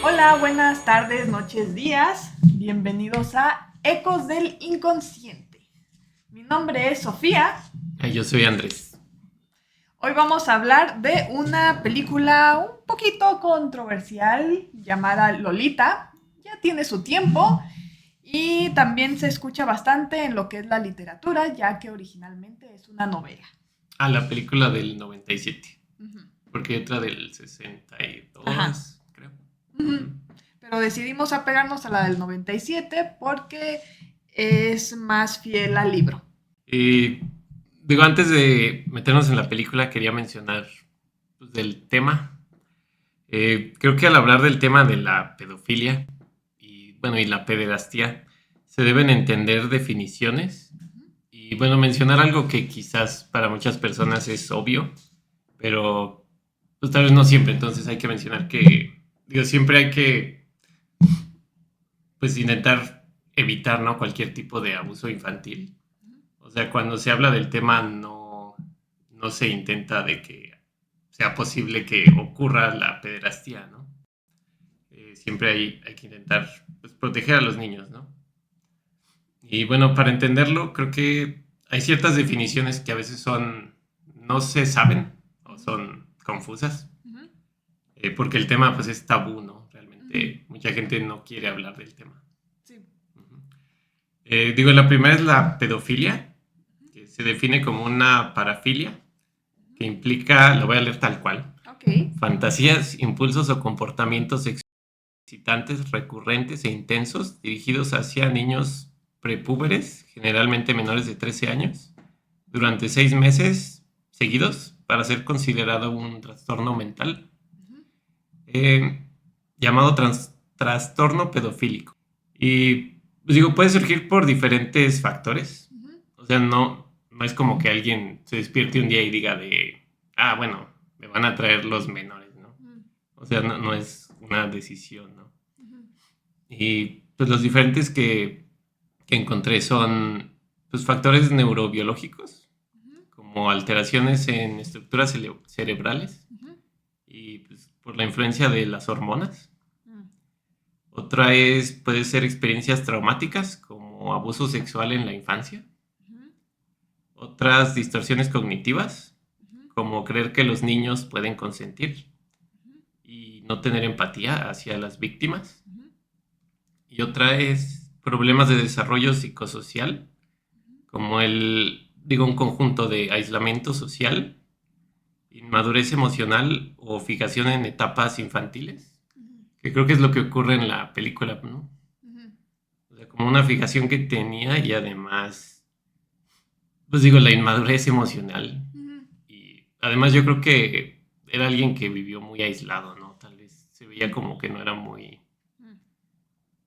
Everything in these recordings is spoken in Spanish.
Hola, buenas tardes, noches, días. Bienvenidos a Ecos del Inconsciente. Mi nombre es Sofía. Yo soy Andrés. Hoy vamos a hablar de una película un poquito controversial llamada Lolita. Ya tiene su tiempo y también se escucha bastante en lo que es la literatura, ya que originalmente es una novela. La película del 97. Ujú. Porque hay otra del Ajá. 62, creo. Ujú. Ujú. Pero decidimos apegarnos a la del 97 porque es más fiel al libro. Y digo, antes de meternos en la película, quería mencionar pues, del tema. Creo que al hablar del tema de la pedofilia y, bueno, y la pederastía, se deben entender definiciones y, bueno, mencionar algo que quizás para muchas personas es obvio, pero pues tal vez no siempre. Entonces hay que mencionar que, digo, siempre hay que pues intentar evitar, ¿no? Cualquier tipo de abuso infantil. O sea, cuando se habla del tema no se intenta de que sea posible que ocurra la pederastía, ¿no? Siempre hay que intentar pues, proteger a los niños, ¿no? Y bueno, para entenderlo, creo que hay ciertas definiciones que a veces no se saben o son confusas, Ujú, porque el tema pues es tabú, ¿no? ujú. Realmente mucha gente no quiere hablar del tema. Sí. Uh-huh. Digo, la primera es la pedofilia, que se define como una parafilia, que implica, lo voy a leer tal cual, Ok. fantasías, impulsos o comportamientos excitantes, recurrentes e intensos dirigidos hacia niños prepúberes, generalmente menores de 13 años, durante 6 meses seguidos para ser considerado un trastorno mental, Ujú, eh, llamado trastorno pedofílico. Y pues digo, puede surgir por diferentes factores. ujú, O sea, no es como que alguien se despierte un día y diga bueno, me van a traer los menores, ¿no? ujú, O sea, no es una decisión, ¿no? ujú, Y pues los diferentes que encontré son pues, factores neurobiológicos, ujú, como alteraciones en estructuras cerebrales ujú, y pues, por la influencia de las hormonas. ujú, Otra puede ser experiencias traumáticas, como abuso sexual en la infancia. ujú, Otras distorsiones cognitivas, ujú, como creer que los niños pueden consentir ujú, y no tener empatía hacia las víctimas. ujú, Y otra es problemas de desarrollo psicosocial, como un conjunto de aislamiento social, inmadurez emocional o fijación en etapas infantiles, ujú, que creo que es lo que ocurre en la película, ¿no? ujú, O sea, como una fijación que tenía y además, pues digo, la inmadurez emocional. ujú, Y además yo creo que era alguien que vivió muy aislado, ¿no? Tal vez se veía como que no era ujú,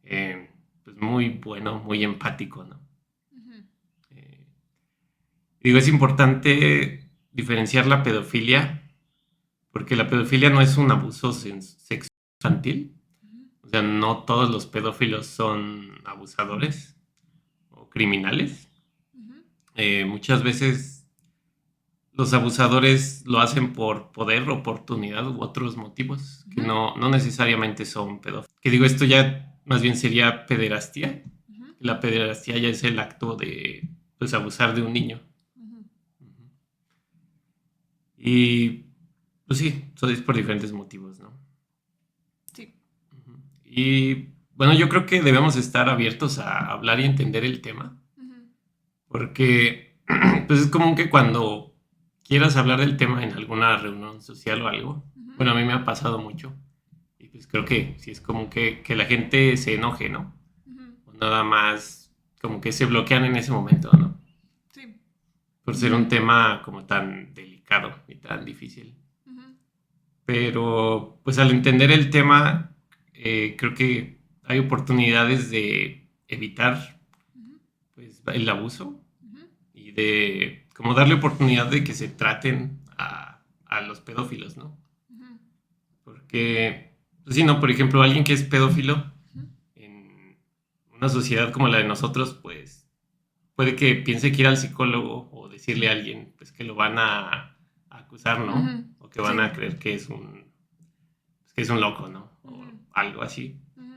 eh, pues muy bueno, muy empático, ¿no? ujú, Eh, Digo, es importante diferenciar la pedofilia, porque la pedofilia no es un abuso sexual infantil. ujú, O sea, no todos los pedófilos son abusadores o criminales. ujú, Muchas veces los abusadores lo hacen por poder, oportunidad u otros motivos que ujú, no necesariamente son pedófilos. Que digo, esto ya más bien sería pederastía. ujú, La pederastía ya es el acto de pues, abusar de un niño. ujú. Uh-huh. Y pues sí, eso es por diferentes motivos, ¿no? Sí. Uh-huh. Y bueno, yo creo que debemos estar abiertos a hablar y entender el tema, Ujú, porque pues es común que cuando quieras hablar del tema en alguna reunión social o algo, ujú, bueno, a mí me ha pasado mucho, y pues creo que sí es común que la gente se enoje, ¿no? ujú. O nada más como que se bloquean en ese momento, ¿no? Sí. Por ser un tema como tan delicado y tan difícil. Ujú, Pero pues al entender el tema, creo que hay oportunidades de evitar ujú, pues, el abuso ujú, y de como darle oportunidad de que se traten a los pedófilos, ¿no? ujú, Porque, pues sí, ¿no? Por ejemplo, alguien que es pedófilo ujú, en una sociedad como la de nosotros, pues puede que piense que ir al psicólogo o decirle a alguien, pues que lo van a acusar, ujú. ¿no? O que van Sí. a creer que es un que es un loco, ¿no? O Ujú. algo así. Ujú.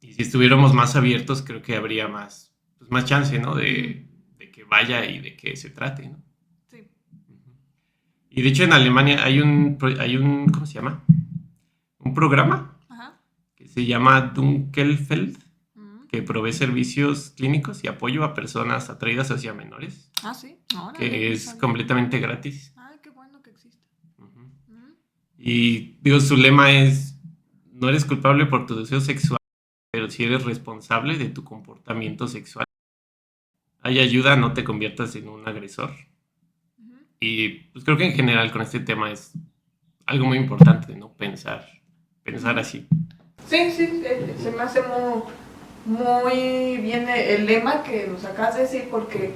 Y si estuviéramos más abiertos, creo que habría más, pues, más chance, ¿no? De que vaya y de que se trate, ¿no? Sí. Y de hecho en Alemania hay un, ¿cómo se llama? Un programa Ajá. que se llama Dunkelfeld, Ujú. que provee servicios clínicos y apoyo a personas atraídas hacia menores, Ah, sí. Órale, que no es sabía. completamente gratis. Ay, qué bueno que existe. Ujú. Ujú. Y digo, su lema es, no eres culpable por tu deseo sexual, pero si eres responsable de tu comportamiento sexual. Hay ayuda, no te conviertas en un agresor. Ujú. Y pues creo que en general con este tema es algo muy importante, ¿no? Pensar Ujú. así. Sí, sí, se me hace muy bien el lema que nos acabas de decir porque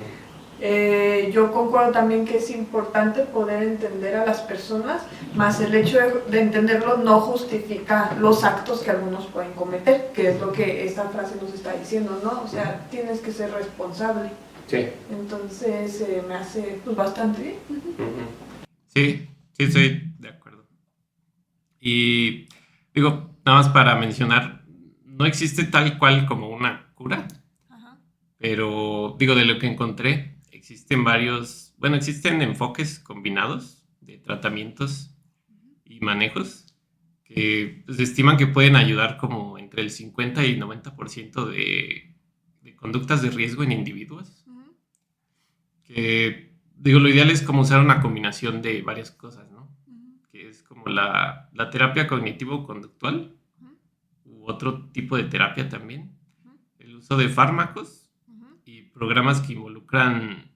yo concuerdo también que es importante poder entender a las personas, más el hecho de entenderlo no justifica los actos que algunos pueden cometer, que es lo que esta frase nos está diciendo, ¿no? O sea, tienes que ser responsable. Sí. Entonces me hace pues bastante bien. Sí, sí, estoy de acuerdo. Y digo, nada más para mencionar, no existe tal cual como una cura, Ajá. pero digo, de lo que encontré, existen varios, bueno, existen enfoques combinados de tratamientos y manejos que pues, estiman que pueden ayudar como entre el 50 y 90% de conductas de riesgo en individuos. Ujú. Que, digo, lo ideal es como usar una combinación de varias cosas, ¿no? Ujú. Que es como la terapia cognitivo-conductual Ujú. u otro tipo de terapia también, Ujú. el uso de fármacos Ujú. y programas que involucran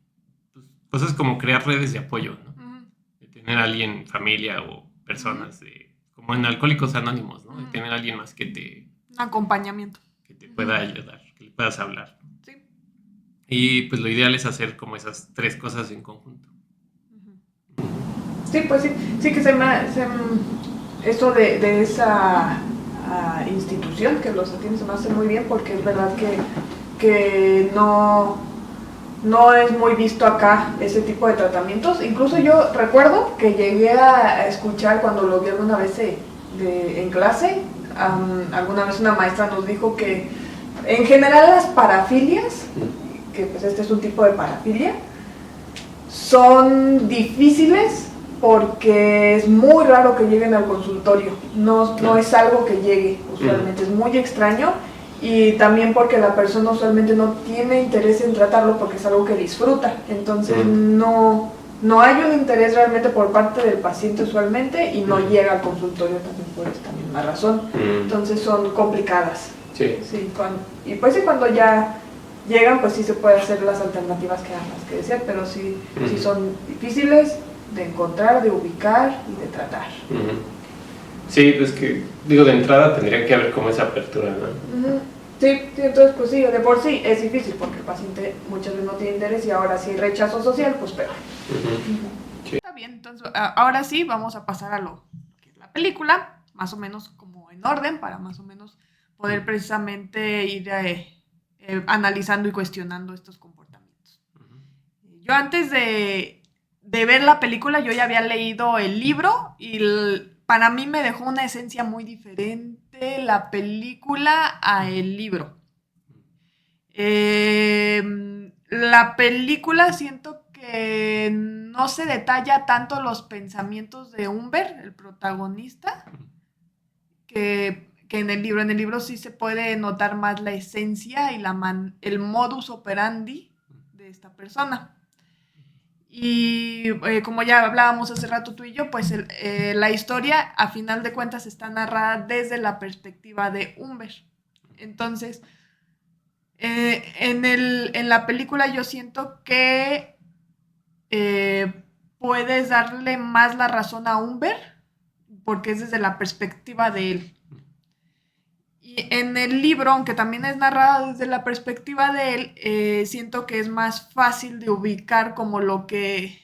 pues, cosas como crear redes de apoyo, ¿no? Ujú. De tener a alguien, familia o Ujú. personas, como en Alcohólicos Anónimos, ¿no? De Ujú. tener a alguien más Un acompañamiento. que te Ujú. pueda ayudar, que le puedas hablar. Sí. Y pues lo ideal es hacer como esas tres cosas en conjunto. Ujú. Sí, pues sí, sí que esto de esa institución que los atiende se me hace muy bien porque es verdad que no es muy visto acá ese tipo de tratamientos. Incluso yo recuerdo que llegué a escuchar cuando lo vi alguna vez en clase, alguna vez una maestra nos dijo que en general las parafilias, que pues este es un tipo de parafilia, son difíciles porque es muy raro que lleguen al consultorio, no es algo que llegue usualmente, es muy extraño y también porque la persona usualmente no tiene interés en tratarlo porque es algo que disfruta, entonces no hay un interés realmente por parte del paciente usualmente y no llega al consultorio también por esta misma razón, entonces son complicadas. Sí. Sí, y pues sí, cuando ya llegan, pues sí se puede hacer las alternativas que ambas que decían, pero sí son difíciles de encontrar, de ubicar y de tratar. Sí, pues que, digo, de entrada tendría que haber como esa apertura, ¿no? Sí, entonces pues sí, de por sí es difícil porque el paciente muchas veces no tiene interés y ahora sí hay rechazo social, pues peor. Sí. Está bien, entonces ahora sí vamos a pasar a lo que es la película, más o menos como en orden, para más o menos poder precisamente ir analizando y cuestionando estos comportamientos. Yo antes de ver la película, yo ya había leído el libro y para mí me dejó una esencia muy diferente la película a el libro. La película siento que no se detalla tanto los pensamientos de Humber, el protagonista, que en el libro. En el libro sí se puede notar más la esencia y el modus operandi de esta persona. Y como ya hablábamos hace rato tú y yo, pues la historia a final de cuentas está narrada desde la perspectiva de Humber. Entonces, en la película yo siento que puedes darle más la razón a Humber porque es desde la perspectiva de él. Y en el libro, aunque también es narrado desde la perspectiva de él, siento que es más fácil de ubicar como lo que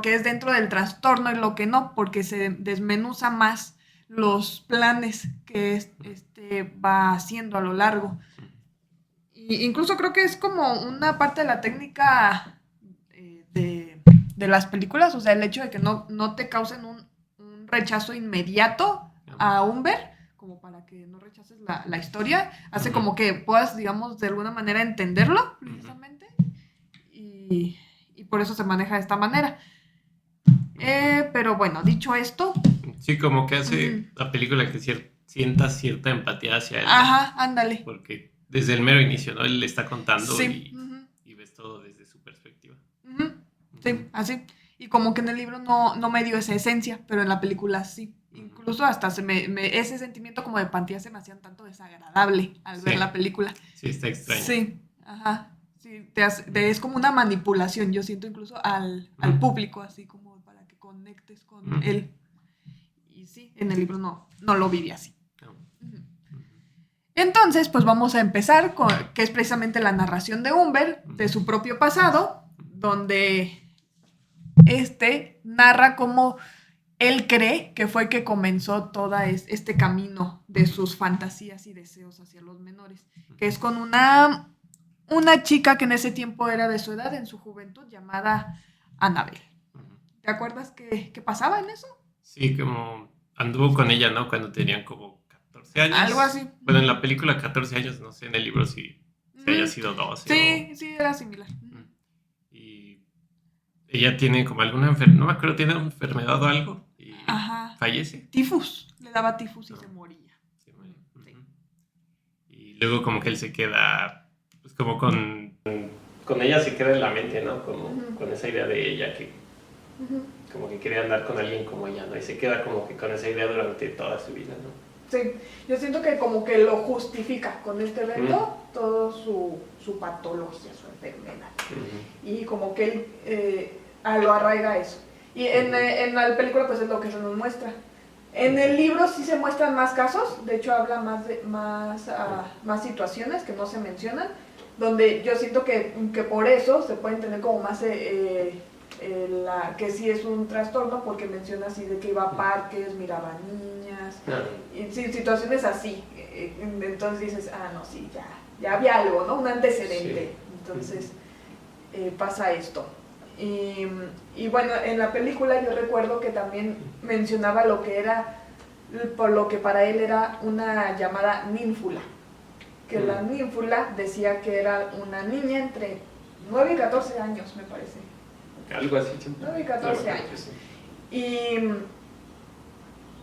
es dentro del trastorno y lo que no, porque se desmenuza más los planes que va haciendo a lo largo. Y incluso creo que es como una parte de la técnica de las películas, o sea, el hecho de que no te causen un rechazo inmediato a Umber, como para que no rechaces la historia, hace como que puedas, digamos, de alguna manera entenderlo, precisamente, y por eso se maneja de esta manera. Pero bueno, dicho esto... Sí, como que hace la película que sientas cierta empatía hacia él, ¿no? Ajá, ándale. Porque desde el mero inicio, ¿no? Él le está contando Sí. y ves todo desde su perspectiva. Sí, así. Y como que en el libro no me dio esa esencia, pero en la película sí. Incluso hasta ese sentimiento como de empatía se me hacía tanto desagradable al ver la película. Sí, está extraño. Sí, ajá. Sí, es como una manipulación, yo siento incluso al público, así como para que conectes con él. Y sí, en el libro no lo viví así. Entonces, pues vamos a empezar con, que es precisamente la narración de Umber, de su propio pasado, donde narra cómo él cree que fue que comenzó todo este camino de sus fantasías y deseos hacia los menores, que es con una chica que en ese tiempo era de su edad, en su juventud, llamada Annabelle. ¿Te acuerdas qué pasaba en eso? Sí, como anduvo con ella, ¿no? Cuando tenían como 14 años. Algo así. Bueno, en la película 14 años, no sé, en el libro si haya sido 12. Sí, era similar. Y ella tiene como alguna enfermedad, no me acuerdo, tiene una enfermedad o algo y fallece. Tifus, le daba tifus y se moría. Sí. Y luego como que él se queda, pues como con ella se queda en la mente, ¿no? Como con esa idea de ella que como que quería andar con alguien como ella, ¿no? Y se queda como que con esa idea durante toda su vida, ¿no? Sí, yo siento que como que lo justifica con este evento, todo su patología, su enfermedad. Y como que él lo arraiga a eso. Y en la película pues es lo que se nos muestra. En el libro sí se muestran más casos, de hecho habla más situaciones que no se mencionan, donde yo siento que por eso se pueden tener como más... que sí es un trastorno, porque menciona así de que iba a parques, miraba niñas, y sí, situaciones así. Entonces dices, no, sí, ya había algo, ¿no? Un antecedente. Sí. Entonces pasa esto. Y bueno, en la película yo recuerdo que también mencionaba lo que era, por lo que para él era una llamada ninfula. Que la ninfula decía que era una niña entre 9 y 14 años, me parece. Algo así. 9 y 14 años.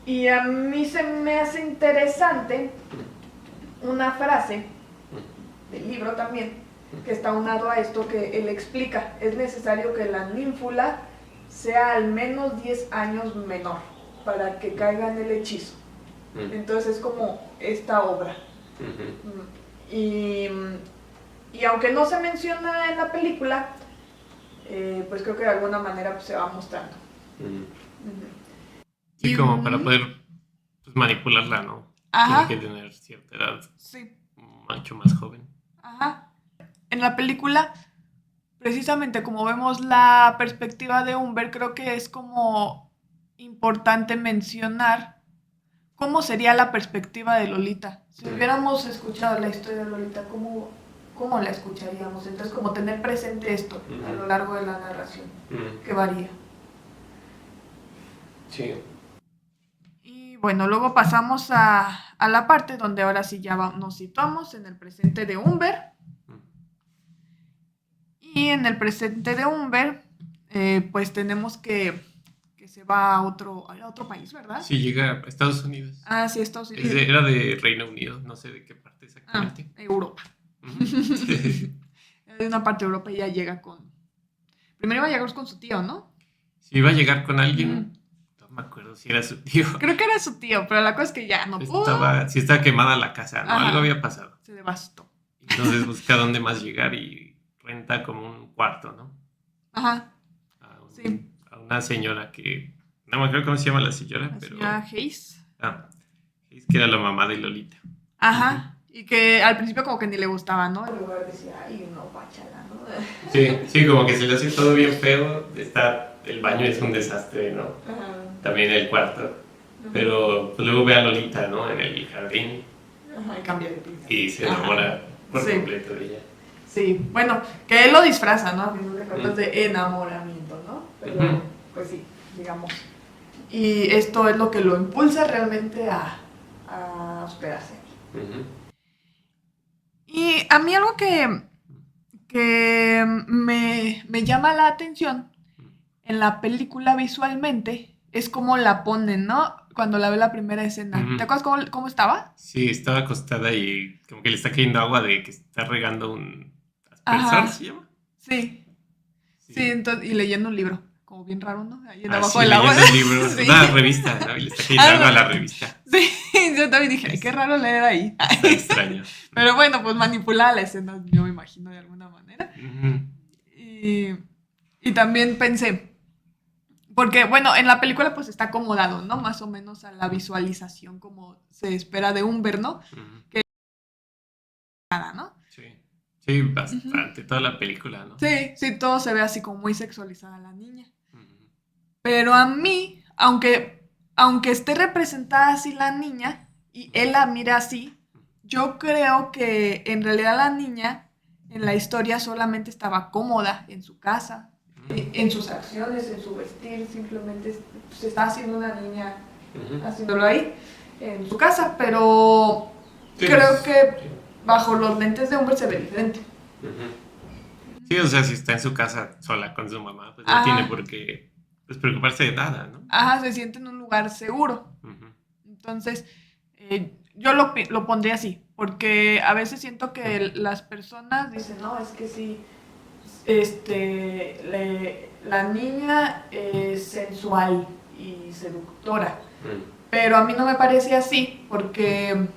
Y a mí se me hace interesante una frase del libro también, que está aunado a esto, que él explica: es necesario que la ninfula sea al menos 10 años menor para que caiga en el hechizo. Entonces es como esta obra. Y aunque no se menciona en la película, pues creo que de alguna manera pues, se va mostrando. Sí, como para poder pues, manipularla, ¿no? Tiene que tener cierta edad. Sí. Mucho más joven. En la película, precisamente como vemos la perspectiva de Umber, creo que es como importante mencionar cómo sería la perspectiva de Lolita. Si hubiéramos escuchado la historia de Lolita, ¿cómo la escucharíamos? Entonces, como tener presente esto a lo largo de la narración, que varía. Sí. Y bueno, luego pasamos a la parte donde ahora sí ya nos situamos en el presente de Umber. Y en el presente de Umber, pues tenemos que se va a otro país, ¿verdad? Sí, llega a Estados Unidos. Sí, Estados Unidos. Era de Reino Unido, no sé de qué parte exactamente. Europa. De una parte de Europa ella llega con... Primero iba a llegar con su tío, ¿no? Sí, iba a llegar con alguien. No me acuerdo si era su tío. Creo que era su tío, pero la cosa es que ya no pudo. Sí estaba quemada la casa, ¿no? Algo había pasado. Se devastó. Entonces busca dónde más llegar y renta como un cuarto, ¿no? Sí. A una señora que... No me acuerdo cómo se llama la señora, pero... Señora Hayes. Hayes, que era la mamá de Lolita. Y que al principio como que ni le gustaba, ¿no? En lugar decía, ay, no, báchala, ¿no? Sí, como que se le hace todo bien feo. El baño es un desastre, ¿no? También el cuarto. Pero pues, luego ve a Lolita, ¿no? En el jardín. Y cambia de pieza. Y se enamora por completo de ella. Sí, bueno, que él lo disfraza, ¿no? A fin de cuentas de enamoramiento, ¿no? Pero, pues sí, digamos. Y esto es lo que lo impulsa realmente a hospedarse. Ujú. Y a mí algo que me llama la atención en la película visualmente es cómo la ponen, ¿no? Cuando la ve la primera escena. Ujú. ¿Te acuerdas cómo estaba? Sí, estaba acostada y como que le está cayendo agua de que está regando un aspersor, ¿se Ajá, llama? sí. Sí, Sí. entonces, y leyendo un libro. Como bien raro, ¿no? Ahí en abajo Así del agua. leyendo un libro, Sí. una revista, ¿no? Y le está cayendo agua a la Ándale. revista. Sí, yo también dije, ay, qué Es- raro leer ahí. Está extraño. Pero bueno, pues manipulaba la escena, yo me imagino de alguna manera. Ujú. Y, y también pensé, porque bueno, en la película pues está acomodado, ¿no? Más o menos a la visualización como se espera de Humber, ¿no? Ujú. Nada, ¿no? Sí. Sí, Ujú. bastante, toda la película, ¿no? Sí, sí, todo se ve así como muy sexualizada la niña. Ujú. Pero a mí, aunque esté representada así la niña y él la mira así, yo creo que en realidad la niña en la historia solamente estaba cómoda en su casa, en sus acciones, en su vestir, simplemente se está haciendo una niña Ujú. haciéndolo ahí en su casa, pero Sí, creo que sí. bajo los lentes de hombre se ve diferente. Ujú. Sí, o sea, si está en su casa sola con su mamá, pues no tiene Ajá, por qué pues, preocuparse de nada, ¿no? ajá, se siente en un lugar seguro. Ujú. Entonces, yo lo pondría así, porque a veces siento que las personas dicen, no, es que sí, la niña es sensual y seductora, pero a mí no me parece así, porque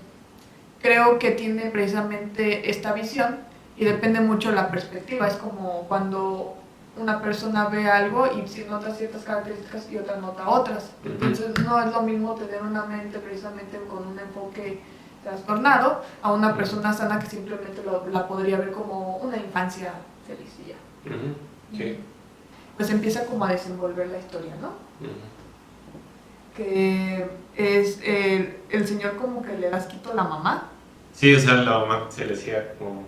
creo que tiene precisamente esta visión y depende mucho de la perspectiva. Es como cuando una persona ve algo y si nota ciertas características y otra nota otras. Entonces no es lo mismo tener una mente precisamente con un enfoque trastornado a una persona sana que simplemente la podría ver como una infancia feliz y ya. Ujú. Sí. Pues empieza como a desenvolver la historia, ¿no? Ujú. Que es el señor como que le das quito a la mamá. Sí, o sea, la mamá se le hacía como,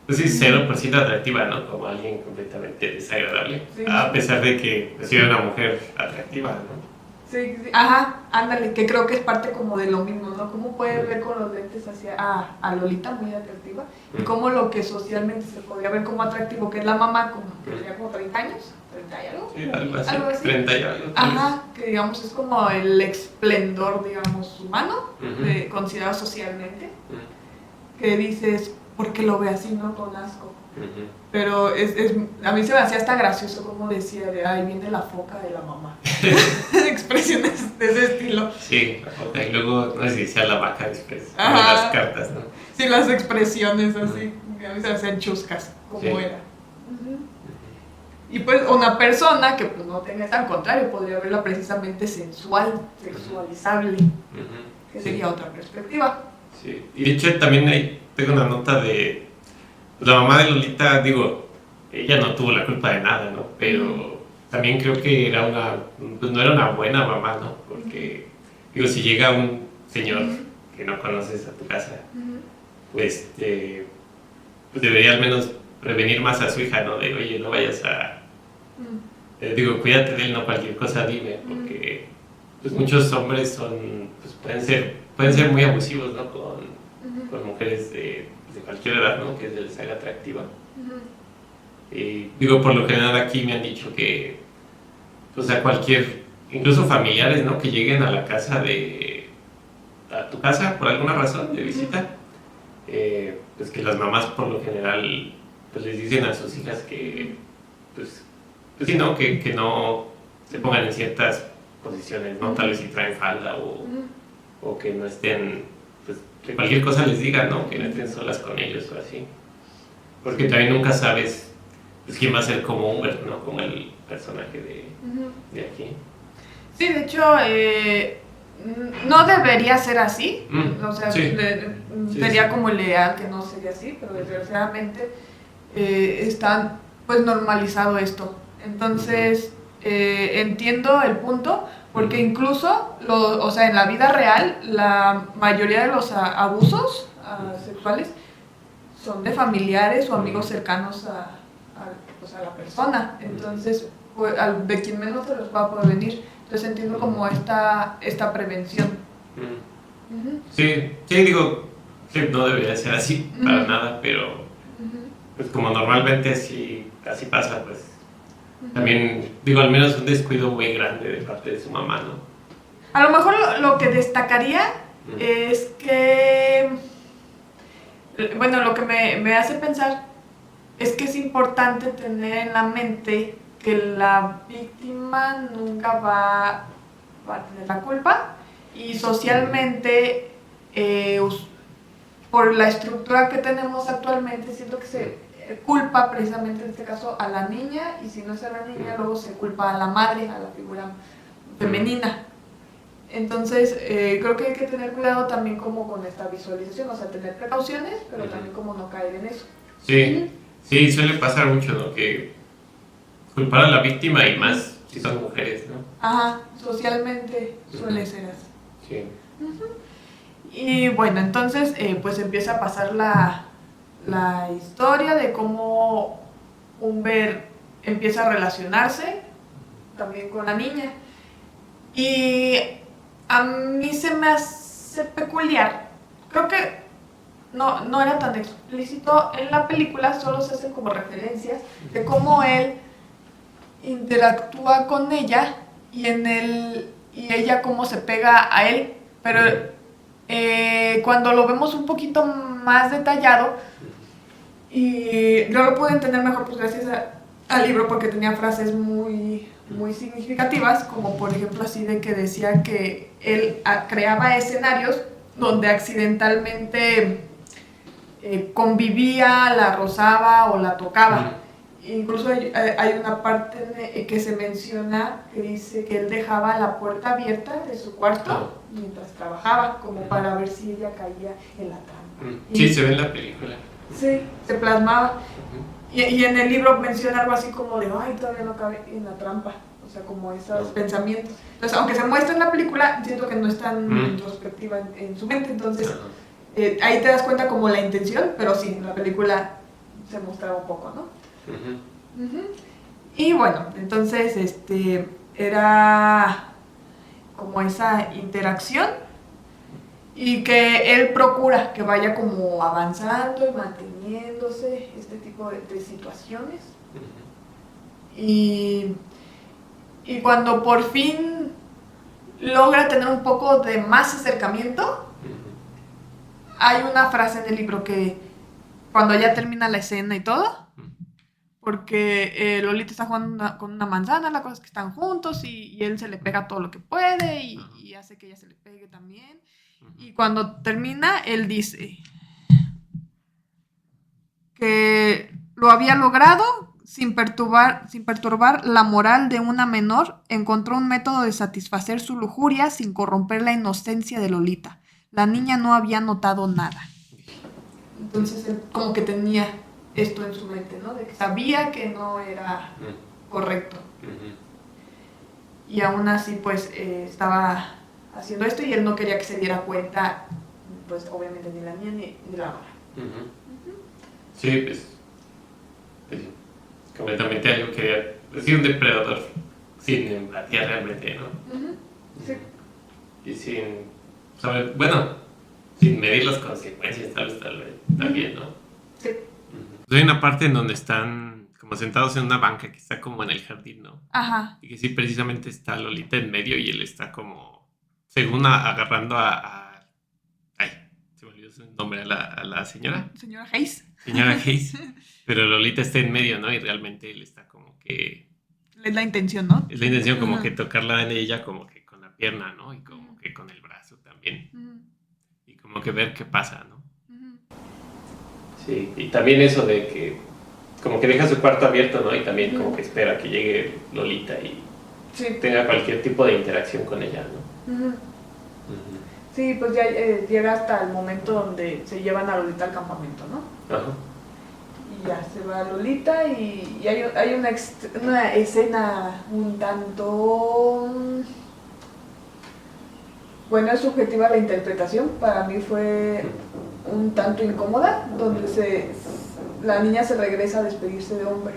pues sí, 0% atractiva, ¿no? Como alguien completamente desagradable. Sí, A sí. pesar de que pues, era una mujer atractiva, ¿no? Sí, sí, ajá, ándale, que creo que es parte como de lo mismo, ¿no? Cómo puedes ver con los lentes hacia a Lolita muy atractiva y cómo lo que socialmente se podría ver como atractivo, que es la mamá, como que tenía como 30 años, 30 y algo. Sí, algo así. Algo así. 30 y algo, tal vez. Ajá, que digamos es como el esplendor, digamos, humano, Ujú. considerado socialmente, Ujú. que dices, ¿por qué lo ve así, no? Con asco. Ujú. Pero a mí se me hacía hasta gracioso como decía de, ay, viene la foca de la mamá. Expresiones de ese estilo. Sí, ok, y luego, no sé si decía la vaca después, de Ajá. las cartas, ¿no? Sí, las expresiones así, que a mí se me hacían chuscas, como Sí. era. Y pues una persona que pues no tenga eso, al contrario, podría verla precisamente sensual, sexualizable, Ujú. que Sí. sería otra perspectiva. Sí. Y de hecho también ahí tengo una nota de pues, la mamá de Lolita, digo, ella no tuvo la culpa de nada, ¿no? Pero también creo que era pues no era una buena mamá, ¿no? Porque, digo, si llega un señor que no conoces a tu casa, pues, pues debería al menos prevenir más a su hija, ¿no? De, oye, no vayas a... digo, cuídate de él, no cualquier cosa dime, porque pues muchos hombres pues pueden ser muy abusivos, ¿no? Con mujeres de cualquier edad, ¿no? Que se les haga atractiva. Y digo, por lo general aquí me han dicho que, pues a incluso familiares, ¿no? Que lleguen a la casa a tu casa por alguna razón de visita, pues que las mamás por lo general, pues les dicen a sus hijas que, pues sí, ¿no? Que no se pongan en ciertas posiciones, ¿no? Tal vez si traen falda o que no estén, pues que cualquier cosa les digan, ¿no? Que no estén solas con ellos o así. Porque también nunca sabes pues, quién va a ser como Humbert, ¿no? Como el personaje de aquí. Sí, de hecho, no debería ser así. O sea, Sí. sería Sí. como el ideal que no sería así, pero desgraciadamente está pues normalizado esto. Entonces, entiendo el punto, porque incluso, o sea, en la vida real, la mayoría de los abusos sexuales son de familiares o amigos cercanos pues, a la persona. Entonces, de quien menos se los va a prevenir. Entonces entiendo como esta prevención. Sí, sí, digo, sí, no debería ser así para nada, pero pues como normalmente así pasa, pues también, digo, al menos un descuido muy grande de parte de su mamá, ¿no? A lo mejor lo que destacaría es que, bueno, lo que me hace pensar es que es importante tener en la mente que la víctima nunca va a tener la culpa y socialmente, por la estructura que tenemos actualmente, siento que se culpa precisamente en este caso a la niña, y si no es a la niña, luego se culpa a la madre, a la figura femenina. Entonces, creo que hay que tener cuidado también como con esta visualización, o sea, tener precauciones, pero también como no caer en eso. Sí, sí, suele pasar mucho, ¿no? Que culpar a la víctima y más si son mujeres, ¿no? Ajá, socialmente suele ser así. Sí. Y bueno, entonces pues empieza a pasar la historia de cómo Humber empieza a relacionarse también con la niña. Y a mí se me hace peculiar, creo que no era tan explícito en la película, solo se hacen como referencias de cómo él interactúa con ella y ella cómo se pega a él, pero cuando lo vemos un poquito más detallado, y yo lo pude entender mejor pues gracias al libro, porque tenía frases muy significativas, como por ejemplo así de que decía que él creaba escenarios donde accidentalmente convivía, la rozaba o la tocaba. Incluso hay una parte que se menciona que dice que él dejaba la puerta abierta de su cuarto mientras trabajaba, como para ver si ella caía en la trampa. Sí, se ve en la película. Sí, se plasmaba. Y en el libro menciona algo así como de, ay, todavía no cabe en la trampa. O sea, como esos pensamientos. Entonces, aunque se muestra en la película, siento que no es tan introspectiva en su mente. Entonces, ahí te das cuenta como la intención, pero sí, en la película se mostraba un poco, ¿no? Y bueno, entonces era como esa interacción, y que él procura que vaya como avanzando y manteniéndose este tipo de situaciones. Y cuando por fin logra tener un poco de más acercamiento, hay una frase en el libro que cuando ya termina la escena y todo, porque Lolita está jugando con una manzana, la cosa es que están juntos y él se le pega todo lo que puede y hace que ella se le pegue también. Y cuando termina, él dice que lo había logrado sin perturbar la moral de una menor. Encontró un método de satisfacer su lujuria sin corromper la inocencia de Lolita. La niña no había notado nada. Entonces él como que tenía esto en su mente, ¿no? De que sabía que no era correcto. Y aún así, pues, estaba haciendo esto y él no quería que se diera cuenta, pues, obviamente, ni la niña ni la mamá. Sí, pues, completamente algo que decir un depredador sin empatía realmente, ¿no? Sí. Y sin medir las consecuencias, tal vez, también, ¿no? Sí. Hay una parte en donde están como sentados en una banca que está como en el jardín, ¿no? Ajá. Y que sí, precisamente está Lolita en medio y él está como, según agarrando ay, se me olvidó su nombre, a la señora. Señora Hayes. Señora Hayes. Pero Lolita está en medio, ¿no? Y realmente él está como que... Es la intención, ¿no? Es la intención como que tocarla en ella como que con la pierna, ¿no? Y como que con el brazo también. Y como que ver qué pasa, ¿no? Sí, y también eso de que como que deja su cuarto abierto, ¿no? Y también como que espera que llegue Lolita y tenga cualquier tipo de interacción con ella, ¿no? Sí, pues ya llega hasta el momento donde se llevan a Lolita al campamento, ¿no? Ajá. Y ya se va Lolita y hay una escena un tanto... Bueno, es subjetiva la interpretación, para mí fue un tanto incómoda, donde la niña se regresa a despedirse de Humber.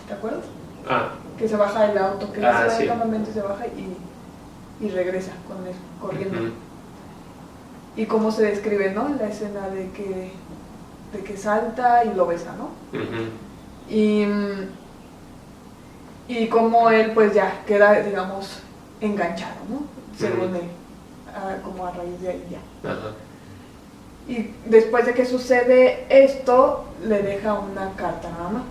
¿Te acuerdas? Ah, que se baja del auto, que se va sí. del campamento y se baja y regresa con él corriendo. Ujú. Y cómo se describe, ¿no? La escena de que salta y lo besa, ¿no? Ujú. Y cómo él pues ya queda, digamos, enganchado, ¿no? Según él, como a raíz de ahí ya. Ajá. Y después de que sucede esto, le deja una carta a la mamá.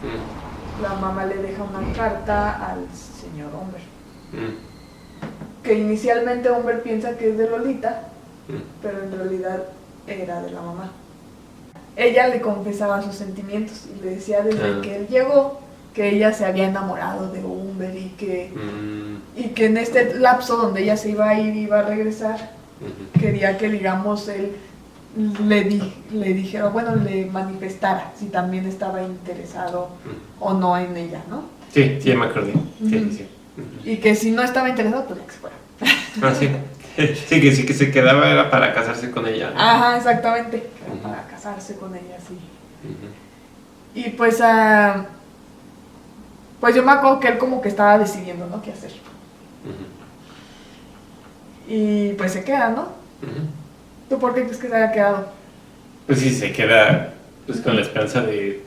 Mm. La mamá le deja una carta al señor Humber. Mm. Que inicialmente Humber piensa que es de Lolita, Mm. pero en realidad era de la mamá. Ella le confesaba sus sentimientos y le decía desde que él llegó que ella se había enamorado de Humber y que en este lapso donde ella se iba a ir y iba a regresar, quería que, digamos, él le dijera, bueno, le manifestara si también estaba interesado o no en ella, ¿no? Sí, sí, me acordé. Sí, sí. Y que si no estaba interesado, pues que se fuera. Ah, sí. Sí, que se quedaba era para casarse con ella, ¿no? Ajá, exactamente. Para casarse con ella, sí. Y pues, pues yo me acuerdo que él como que estaba decidiendo, ¿no? Qué hacer. Y pues se queda, ¿no? ¿Tú por qué crees que se haya quedado? Pues sí, se queda pues con la esperanza de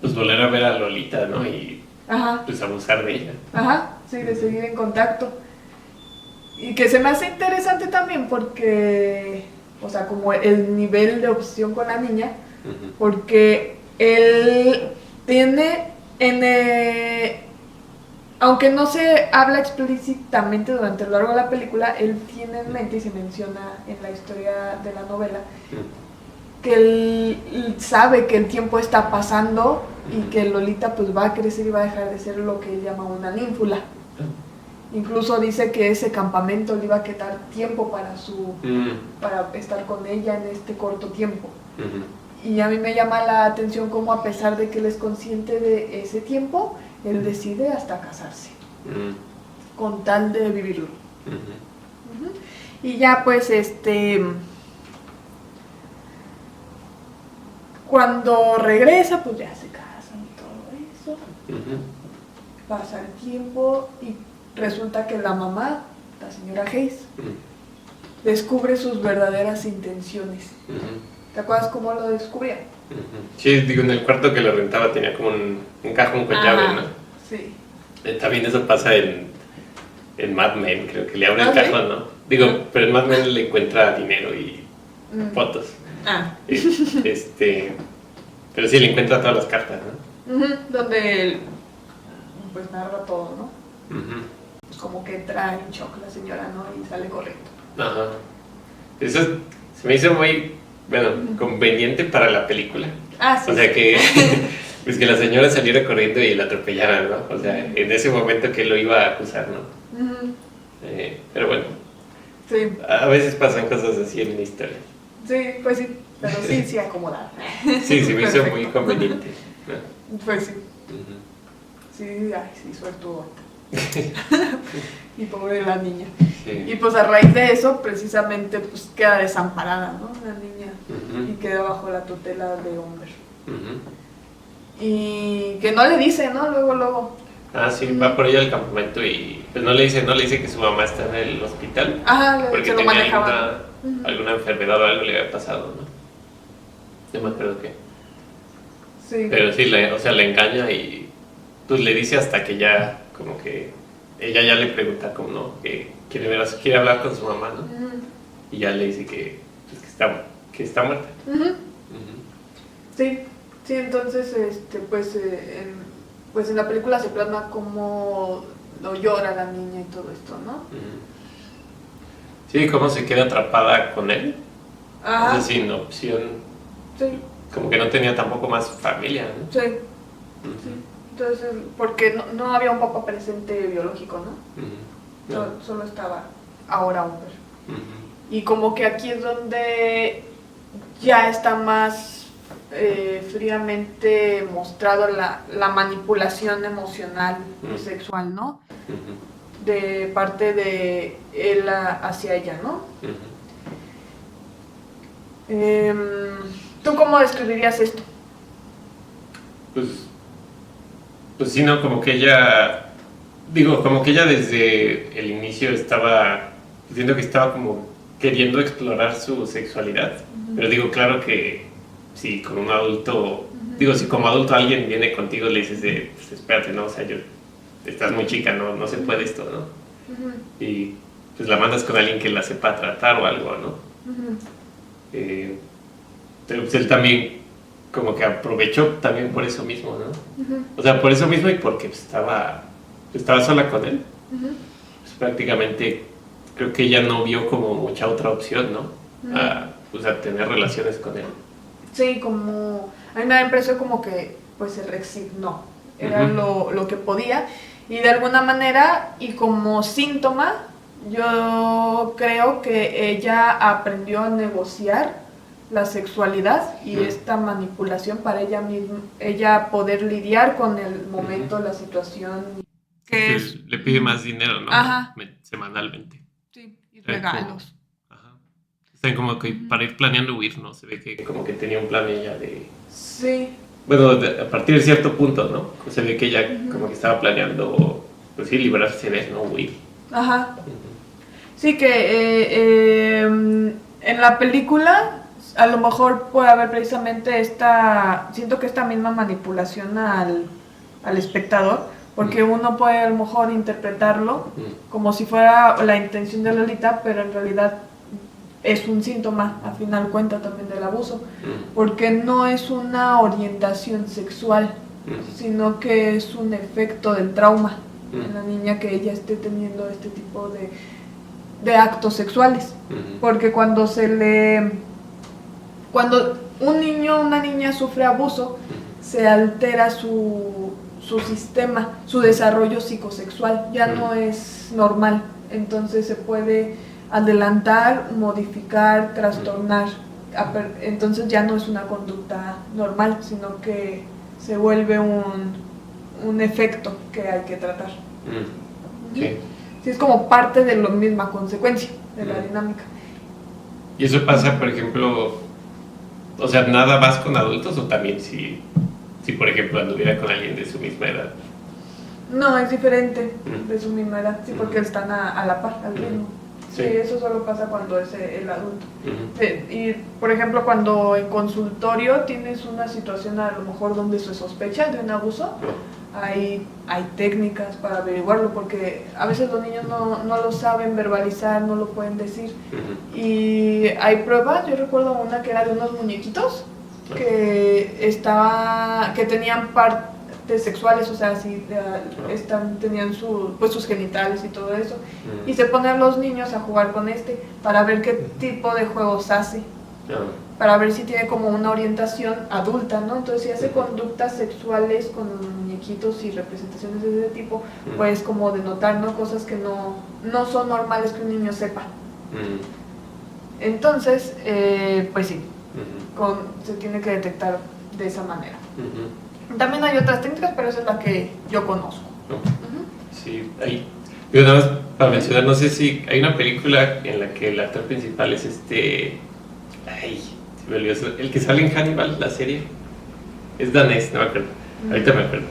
pues volver a ver a Lolita, ¿no? Y Ajá. pues abusar de ella. Ajá, sí, de seguir en contacto. Y que se me hace interesante también porque, o sea, como el nivel de obsesión con la niña, porque él tiene aunque no se habla explícitamente durante lo largo de la película, él tiene en mente y se menciona en la historia de la novela que él sabe que el tiempo está pasando y que Lolita pues va a crecer y va a dejar de ser lo que él llama una ninfula. Incluso dice que ese campamento le iba a quitar tiempo para estar con ella en este corto tiempo. Y a mí me llama la atención cómo, a pesar de que él es consciente de ese tiempo, él decide hasta casarse, con tal de vivirlo. Y ya pues cuando regresa, pues ya se casan y todo eso. Pasa el tiempo y resulta que la mamá, la señora Hayes, descubre sus verdaderas intenciones. ¿Te acuerdas cómo lo descubría? Sí, digo, en el cuarto que lo rentaba tenía como un cajón con llave, ¿no? Sí. También eso pasa en Mad Men, creo que le abre el cajón, ¿no? Digo, pero en Mad Men le encuentra dinero y fotos. Pero sí le encuentra todas las cartas, ¿no? Donde él pues narra todo, ¿no? Pues como que entra en shock la señora, ¿no? Y sale corriendo. Ajá. Eso se me hizo muy, bueno, conveniente para la película. Sí. O sea que, pues que la señora saliera corriendo y la atropellara, ¿no? O sea, en ese momento que lo iba a acusar, ¿no? Pero bueno. Sí. A veces pasan cosas así en la historia. Sí, pues sí, pero sí acomodada. Sí, se me hizo muy conveniente, ¿no? Pues sí. Sí, suertudo. Y pobre la niña. Sí. Y pues a raíz de eso, precisamente, pues queda desamparada, ¿no? La niña. Y queda bajo la tutela de Humber. Y que no le dice, ¿no? Luego. Sí, va por ella al campamento y pues no le dice que su mamá está en el hospital. Porque se lo tenía alguna enfermedad o algo le había pasado, ¿no? No me acuerdo qué. Sí. Pero sí, o sea, le engaña y pues le dice hasta que ya, como que ella ya le pregunta como no, que quiere hablar con su mamá, ¿no? Y ya le dice que está muerta. Sí, entonces pues en la película se plasma cómo lo llora la niña y todo esto, ¿no? Sí, cómo se queda atrapada con él. Ajá. Es sin opción. Sí. Como que no tenía tampoco más familia, ¿no? Sí. Sí. Entonces, porque no había un papá presente biológico, ¿no? No. Solo estaba ahora Humber. Y como que aquí es donde ya está más fríamente mostrado la manipulación emocional y sexual, ¿no? De parte de él hacia ella, ¿no? ¿Tú cómo describirías esto? Pues Pues sí, ¿no? Como que ella, digo, como que ella desde el inicio estaba, siento que estaba como queriendo explorar su sexualidad. Pero digo, claro que si con un adulto, digo, si como adulto alguien viene contigo y le dices de, pues espérate, ¿no? O sea, estás muy chica, no se puede esto, ¿no? Y pues la mandas con alguien que la sepa tratar o algo, ¿no? Pero pues él también como que aprovechó también por eso mismo, ¿no? O sea, por eso mismo y porque pues, estaba sola con él. Pues, prácticamente creo que ella no vio como mucha otra opción, ¿no? Pues a tener relaciones con él. Sí, como a mí me da la impresión como que pues se resignó, era lo que podía y de alguna manera y como síntoma yo creo que ella aprendió a negociar la sexualidad y esta manipulación para ella misma, ella poder lidiar con el momento, la situación que le pide más dinero, ¿no? Ajá. Semanalmente. Sí, y regalos. Están como que para ir planeando huir, ¿no? Se ve que como que tenía un plan ella de... Sí. Bueno, a partir de cierto punto, ¿no? Se ve que ella como que estaba planeando, pues sí, librarse de él, ¿no? Huir. Ajá. Sí, que en la película a lo mejor puede haber precisamente siento que esta misma manipulación al espectador, porque uno puede a lo mejor interpretarlo como si fuera la intención de Lolita, pero en realidad es un síntoma, al final cuenta también del abuso, porque no es una orientación sexual, sino que es un efecto del trauma en la niña que ella esté teniendo este tipo de actos sexuales, porque cuando un niño o una niña sufre abuso, se altera su sistema, su desarrollo psicosexual, ya no es normal, entonces se puede adelantar, modificar, trastornar, entonces ya no es una conducta normal, sino que se vuelve un efecto que hay que tratar. Sí. Sí, es como parte de la misma consecuencia de la dinámica. Y eso pasa, por ejemplo, o sea, nada más con adultos o también si por ejemplo anduviera con alguien de su misma edad. No, es diferente de su misma edad, sí, porque están a la par, al ritmo. Sí, eso solo pasa cuando es el adulto. Y, por ejemplo, cuando en consultorio tienes una situación a lo mejor donde se sospecha de un abuso, hay técnicas para averiguarlo, porque a veces los niños no lo saben verbalizar, no lo pueden decir. Y hay pruebas, yo recuerdo una que era de unos muñequitos que tenían partes sexuales, o sea, tenían sus genitales y todo eso, y se ponen a los niños a jugar con para ver qué tipo de juegos hace, para ver si tiene como una orientación adulta, ¿no? Entonces si hace conductas sexuales con muñequitos y representaciones de ese tipo, pues como denotar, ¿no? Cosas que no son normales que un niño sepa. Entonces, pues sí, se tiene que detectar de esa manera. También hay otras técnicas, pero esa es la que yo conozco. Sí, ahí. Yo nada más para mencionar, no sé si hay una película en la que el actor principal es ay, se me olvidó, el que sale en Hannibal, la serie. Es danés, no me acuerdo. Ahorita me acuerdo.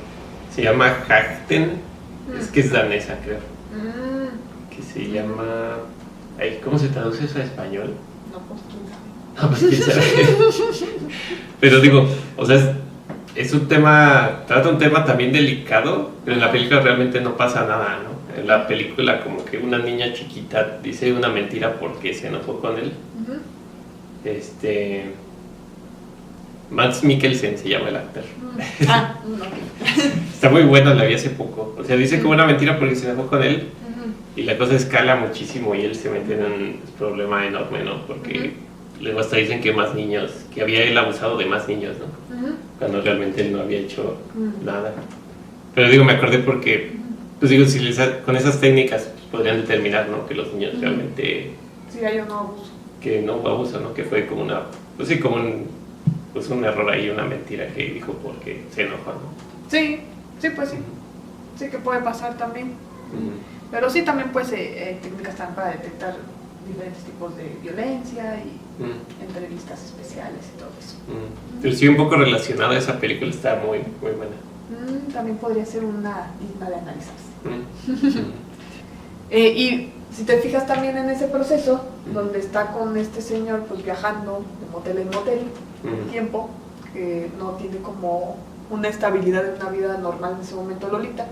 Se llama Hachten. Es que es danesa, creo. Que se llama... Ay, ¿cómo se traduce eso a español? No, pues quién sabe. Pero digo, o sea, es un tema, trata un tema también delicado, pero en la película realmente no pasa nada, ¿no? En la película como que una niña chiquita dice una mentira porque se enojó con él. Mads Mikkelsen se llama el actor. No. Está muy bueno, la vi hace poco. O sea, dice como una mentira porque se enojó con él y la cosa escala muchísimo y él se mete en un problema enorme, ¿no? Porque luego hasta dicen que que había él abusado de más niños, ¿no? Cuando realmente él no había hecho nada. Pero digo, me acordé porque, pues digo, con esas técnicas pues, podrían determinar, ¿no? Que los niños realmente... Sí, hay un abuso. Que no hubo abuso, ¿no? Que fue como como un error ahí, una mentira que dijo porque se enojó, ¿no? Sí, pues sí. Sí que puede pasar también. Pero sí también pues técnicas también para detectar diferentes tipos de violencia y entrevistas especiales y todo eso. Pero sí, un poco relacionado a esa película, está muy, muy buena. También podría ser una digna de analizarse. Mm. Y si te fijas también en ese proceso, donde está con este señor pues viajando de motel en motel, tiempo, que no tiene como una estabilidad de una vida normal en ese momento Lolita,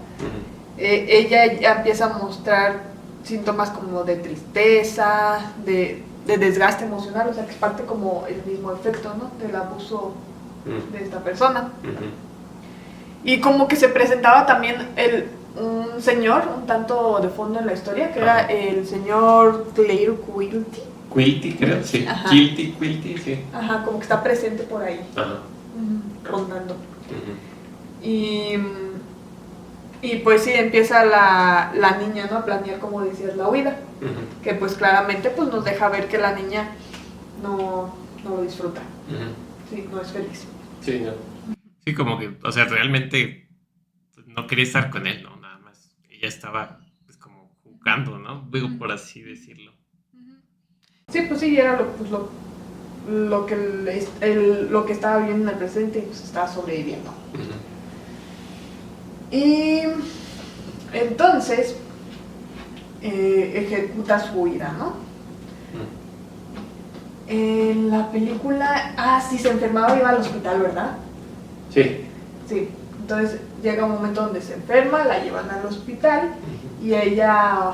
ella ya empieza a mostrar síntomas como de tristeza, de desgaste emocional, o sea que es parte como el mismo efecto, ¿no?, del abuso de esta persona. Y como que se presentaba también un señor, un tanto de fondo en la historia, que era el señor Claire Quilty. Quilty, creo, sí. Quilty, sí. Ajá, como que está presente por ahí, Ajá. rondando. Y pues sí, empieza la niña, ¿no?, a planear, como decías, la huida. Que pues claramente pues nos deja ver que la niña no lo disfruta. Sí, no es feliz. Sí, no. Sí, como que, o sea, realmente pues, no quería estar con él, ¿no? Nada más. Ella estaba, pues, como jugando, ¿no? Digo, por así decirlo. Sí, pues sí, era lo que estaba viviendo en el presente y pues estaba sobreviviendo. Y entonces ejecuta su huida, ¿no? En la película, sí, se enfermaba y iba al hospital, ¿verdad? Sí. Sí, entonces llega un momento donde se enferma, la llevan al hospital y ella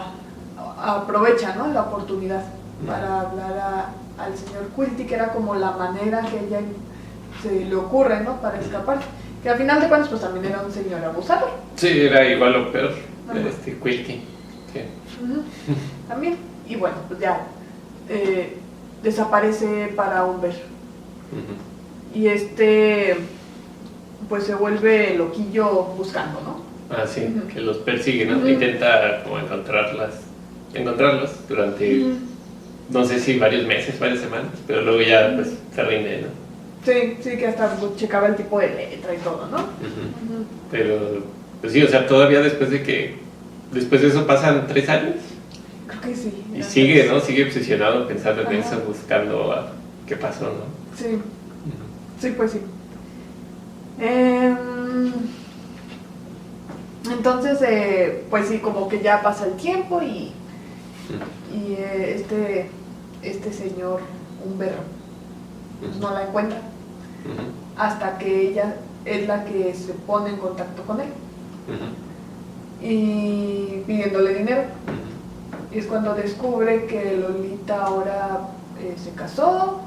aprovecha, ¿no?, la oportunidad para hablar al señor Quilty, que era como la manera que ella se le ocurre, ¿no?, para escapar. Que al final de cuentas pues también era un señor abusador. Sí, era igual o peor, Quilty. Sí. También. Y bueno, pues ya desaparece para Umber. Y pues se vuelve loquillo buscando, ¿no? Ah, sí, que los persigue, ¿no? Intenta como encontrarlos durante, no sé si varios meses, varias semanas, pero luego ya pues se rinde, ¿no? Sí, que hasta checaba el tipo de letra y todo, ¿no? Pero, pues sí, o sea, todavía después de eso pasan 3 años. Creo que sí. Y sigue, ¿no? Sigue obsesionado pensando en eso, buscando qué pasó, ¿no? Sí. Sí, pues sí. Entonces, pues sí, como que ya pasa el tiempo y este señor Umber pues no la encuentra hasta que ella es la que se pone en contacto con él y pidiéndole dinero. Y es cuando descubre que Lolita ahora se casó,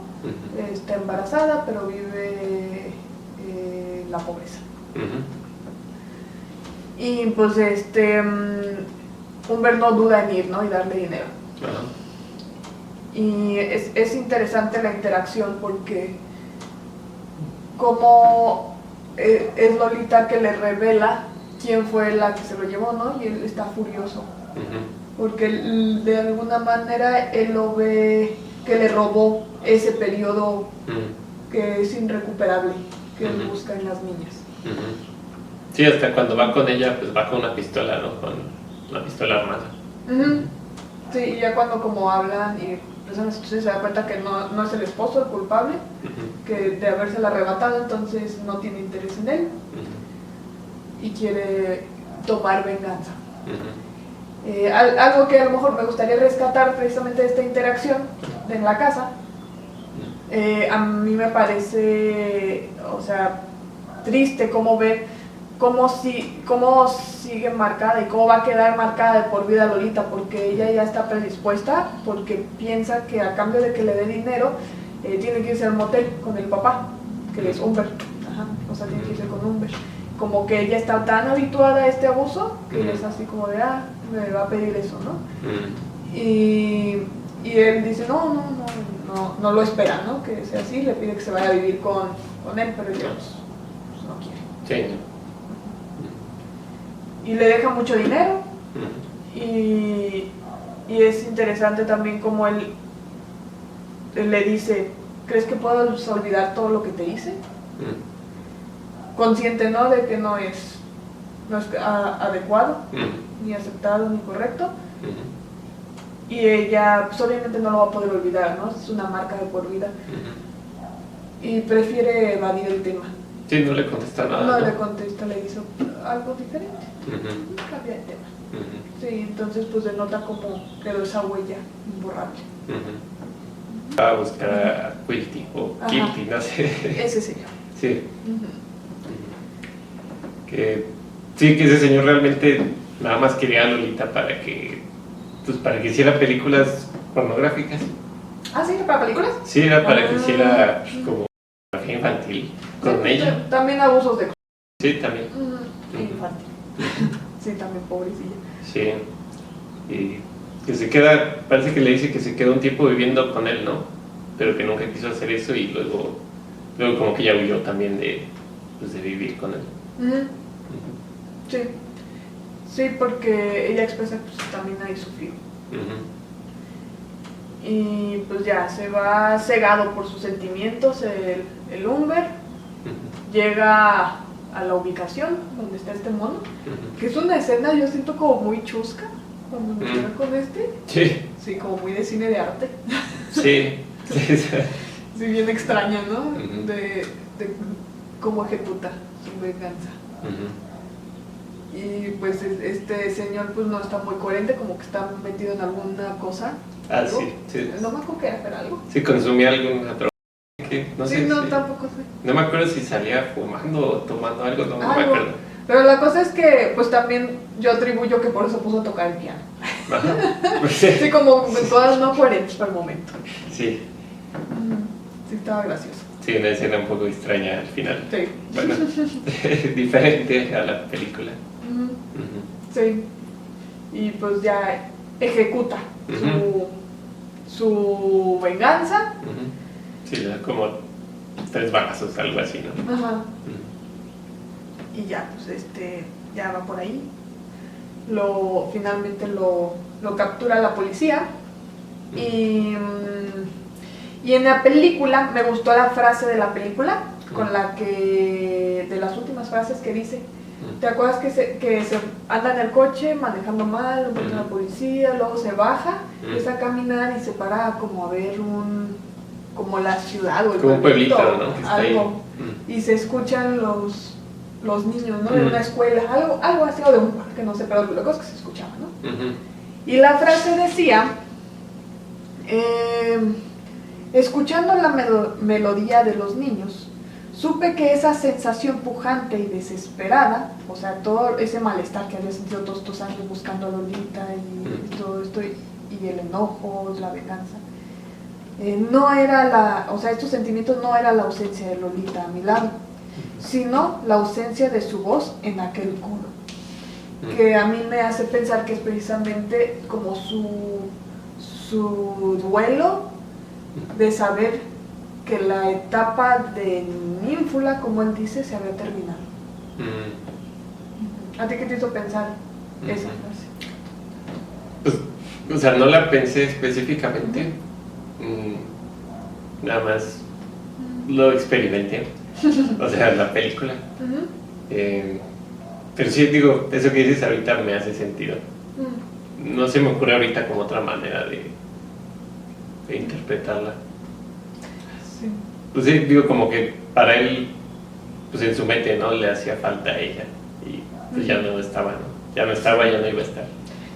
está embarazada, pero vive la pobreza. Y pues Umber no duda en ir, ¿no?, y darle dinero. Y es interesante la interacción porque como es Lolita que le revela quién fue la que se lo llevó, ¿no? Y él está furioso. Porque de alguna manera él lo ve que le robó ese periodo que es irrecuperable, que él busca en las niñas. Sí, hasta cuando va con ella, pues va con una pistola, ¿no? Con una pistola armada. Sí, y ya cuando como hablan y empiezan a se da cuenta que no es el esposo el culpable, que de habérsela arrebatado, entonces no tiene interés en él y quiere tomar venganza. Algo que a lo mejor me gustaría rescatar precisamente de esta interacción en la casa, a mí me parece, o sea, triste cómo ver cómo sigue marcada y cómo va a quedar marcada de por vida Lolita, porque ella ya está predispuesta, porque piensa que a cambio de que le dé dinero, tiene que irse al motel con el papá, que es Umber. O sea, tiene que irse con Umber. Como que ella está tan habituada a este abuso, que es así como de, me va a pedir eso, ¿no? Y él dice, no lo espera, ¿no?, que sea así, le pide que se vaya a vivir con él, pero ella pues no quiere. Sí. Y le deja mucho dinero. Y es interesante también como él le dice, ¿crees que puedes olvidar todo lo que te hice? Consciente, ¿no?, de que no es adecuado, ni aceptado, ni correcto. Y ella pues obviamente no lo va a poder olvidar, ¿no? Es una marca de por vida. Y prefiere evadir el tema. Sí, no le contesta nada. No le contesta, le hizo algo diferente. Ujú, Cambia de tema. ujú, Sí, entonces pues denota cómo quedó esa huella imborrable. ujú. Va a buscar a Quilty o Ajá. Kilty, no sé. Ese señor. Sí. Ujú. Que sí, que ese señor realmente nada más quería a Lolita para que hiciera películas pornográficas. Ah, sí, para películas. Sí, era para que hiciera Ah. como pornografía infantil con Sí, ella. también abusos de Sí, también. infantil. Sí, también pobrecilla. Sí. Y que se queda, parece que le dice que se quedó un tiempo viviendo con él, ¿no? Pero que nunca quiso hacer eso y luego como que ya huyó también de vivir con él. Ujú. Ujú. Sí. Sí, porque ella expresa que pues, también ahí sufrió. Ujú. Y pues ya se va cegado por sus sentimientos el Umber, Ujú. llega a la ubicación donde está este mono, Ujú. que es una escena yo siento como muy chusca cuando me quedo con Sí, sí, como muy de cine de arte, sí, sí, sí. sí, bien extraña, ¿no? Ujú. De cómo ejecuta su venganza. Ujú. Y pues este señor pues no está muy coherente, como que está metido en alguna cosa. Ah, algo. sí, sí. No me acuerdo que era, pero algo. Sí, consumía alguna droga. No sí, sé no, si- tampoco sé. No me acuerdo si salía fumando o tomando algo, no me Algo. acuerdo. Pero la cosa es que pues también yo atribuyo que por eso puso a tocar el piano. Ajá. Pues Sí, como todas no coherentes por el momento. Sí, Sí, estaba gracioso. sí, una escena un poco extraña al final. Sí. Bueno, diferente a la película. Ujú. Ujú. Sí. Y pues ya ejecuta su venganza. Ujú. Sí, le da como 3 balazos, algo así, ¿no? Ajá. Ujú. Y ya, pues ya va por ahí. Finalmente lo captura la policía. Y en la película, me gustó la frase de la película, con la que, de las últimas frases que dice, ¿te acuerdas que se anda en el coche manejando mal, lo mete la policía, luego se baja, empieza a caminar y se para como a ver como la ciudad o el como un pueblito, pueblito, ¿no? Que está algo, ahí. y se escuchan los niños, ¿no? De una escuela, algo así, o de un parque, no sé, pero lo que es que se escuchaba, ¿no? Ujú. Y la frase decía, escuchando la melodía de los niños, supe que esa sensación pujante y desesperada, o sea, todo ese malestar que había sentido todos estos años buscando a Lolita y todo esto, y el enojo, la venganza, no era o sea, estos sentimientos no era la ausencia de Lolita a mi lado, sino la ausencia de su voz en aquel coro, que a mí me hace pensar que es precisamente como su duelo de saber que la etapa de ninfula, como él dice, se había terminado. ¿A ti qué te hizo pensar esa frase? Pues, o sea, no la pensé específicamente, nada más lo experimenté, o sea, la película. Pero sí, digo, eso que dices ahorita me hace sentido. No se me ocurre ahorita como otra manera de interpretarla. Sí. Pues sí, digo, como que para él, pues en su mente, ¿no? Le hacía falta a ella y pues ya no estaba, ¿no? Ya no estaba, ya no iba a estar.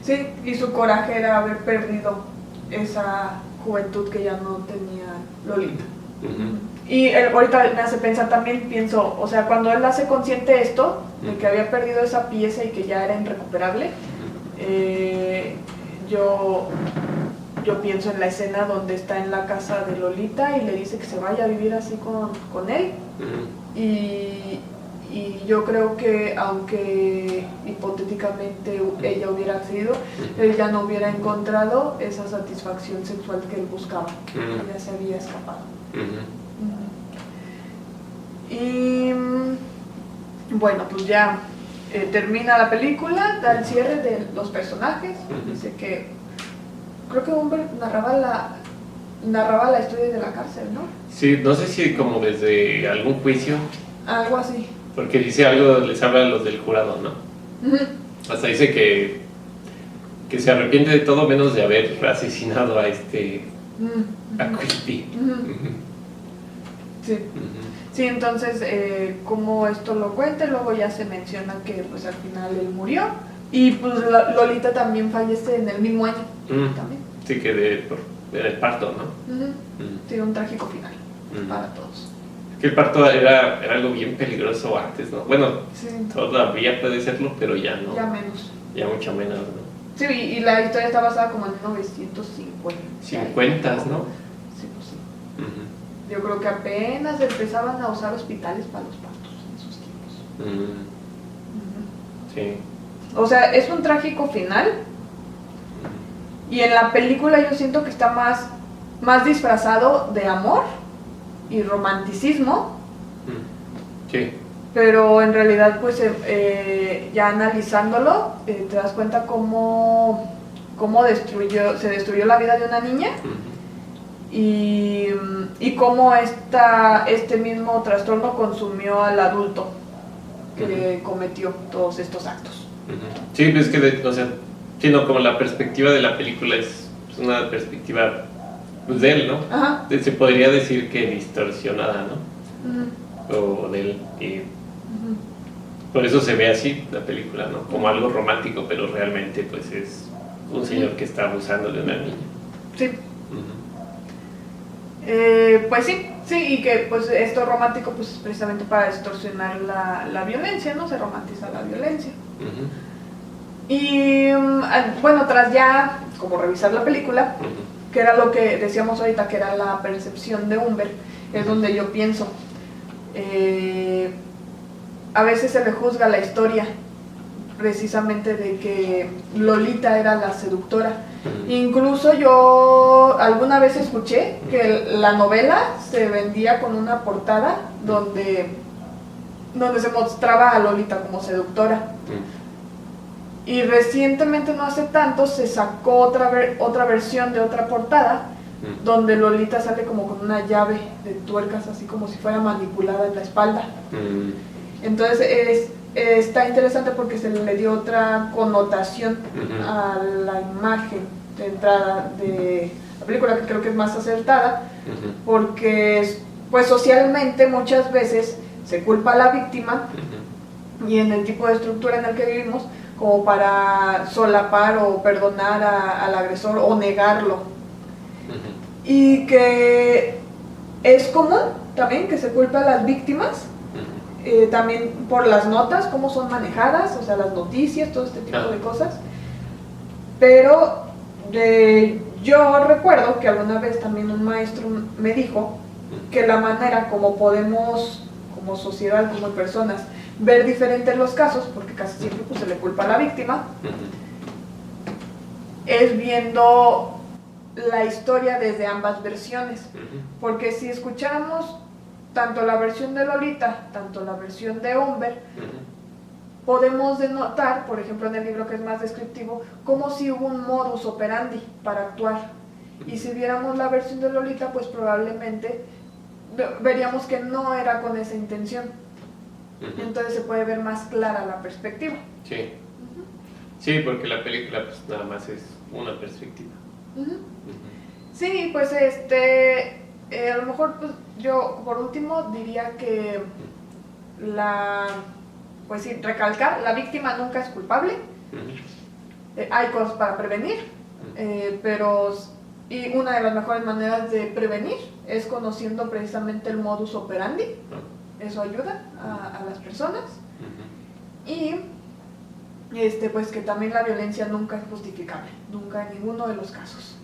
Sí, y su coraje era haber perdido esa juventud que ya no tenía Lolita. Y ahorita me hace pensar también, pienso, o sea, cuando él hace consciente esto, de que había perdido esa pieza y que ya era irrecuperable, yo pienso en la escena donde está en la casa de Lolita y le dice que se vaya a vivir así con él. Y yo creo que aunque hipotéticamente ella hubiera accedido, él ya no hubiera encontrado esa satisfacción sexual que él buscaba. Ella se había escapado. Y bueno, pues ya termina la película, da el cierre de los personajes. Dice que creo que Umber narraba la historia de la cárcel, ¿no? Sí, no sé si como desde algún juicio. Algo así. Porque dice algo, les habla a los del jurado, ¿no? Hasta dice que se arrepiente de todo menos de haber asesinado a a Quilty. Sí. Sí, entonces, como esto lo cuenta, luego ya se menciona que pues al final él murió. Y pues Lolita también fallece en el mismo año. También. Sí, que era el parto, ¿no? Sí, un trágico final para todos. Que el parto era algo bien peligroso antes, ¿no? Bueno, sí. Todavía puede serlo, pero ya no. Ya menos. Ya mucho menos, ¿no? Sí, y la historia está basada como en 1950. 50, ¿no? Sí, pues sí. Yo creo que apenas empezaban a usar hospitales para los partos en esos tiempos. Sí. O sea, es un trágico final. Y en la película yo siento que está más disfrazado de amor y romanticismo. Sí. Pero en realidad, pues ya analizándolo, te das cuenta cómo se destruyó la vida de una niña. Y cómo este mismo trastorno consumió al adulto que cometió todos estos actos. Sí, pues que, o sea, sino como la perspectiva de la película es una perspectiva pues, de él, ¿no? Ajá. Se podría decir que distorsionada, ¿no? O de él. Y por eso se ve así la película, ¿no? Como algo romántico, pero realmente pues es un señor que está abusando de una niña. Sí. Pues sí, y que pues esto romántico pues es precisamente para distorsionar la violencia, ¿no? Se romantiza la violencia. Y bueno, tras ya como revisar la película, que era lo que decíamos ahorita, que era la percepción de Humbert, es donde yo pienso, a veces se le juzga la historia precisamente de que Lolita era la seductora. Incluso yo alguna vez escuché que la novela se vendía con una portada donde se mostraba a Lolita como seductora. Y recientemente, no hace tanto, se sacó otra versión de otra portada donde Lolita sale como con una llave de tuercas, así como si fuera manipulada en la espalda. Entonces está interesante porque se le dio otra connotación a la imagen de entrada de la película, que creo que es más acertada, porque pues socialmente muchas veces se culpa a la víctima y en el tipo de estructura en el que vivimos como para solapar o perdonar al agresor o negarlo. Y que es común también que se culpe a las víctimas, también por las notas, cómo son manejadas, o sea, las noticias, todo este tipo de cosas. Pero yo recuerdo que alguna vez también un maestro me dijo que la manera como podemos, como sociedad, como personas, ver diferentes los casos, porque casi siempre pues, se le culpa a la víctima, es viendo la historia desde ambas versiones. Porque si escucháramos tanto la versión de Lolita, tanto la versión de Humbert, podemos denotar, por ejemplo en el libro que es más descriptivo, como si hubo un modus operandi para actuar. Y si viéramos la versión de Lolita, pues probablemente veríamos que no era con esa intención. Entonces se puede ver más clara la perspectiva. Sí. Sí, porque la película pues nada más es una perspectiva. Sí, pues a lo mejor pues, yo por último diría que pues sí, recalcar, la víctima nunca es culpable. Hay cosas para prevenir, y una de las mejores maneras de prevenir es conociendo precisamente el modus operandi. Eso ayuda a las personas. Y pues que también la violencia nunca es justificable, nunca en ninguno de los casos.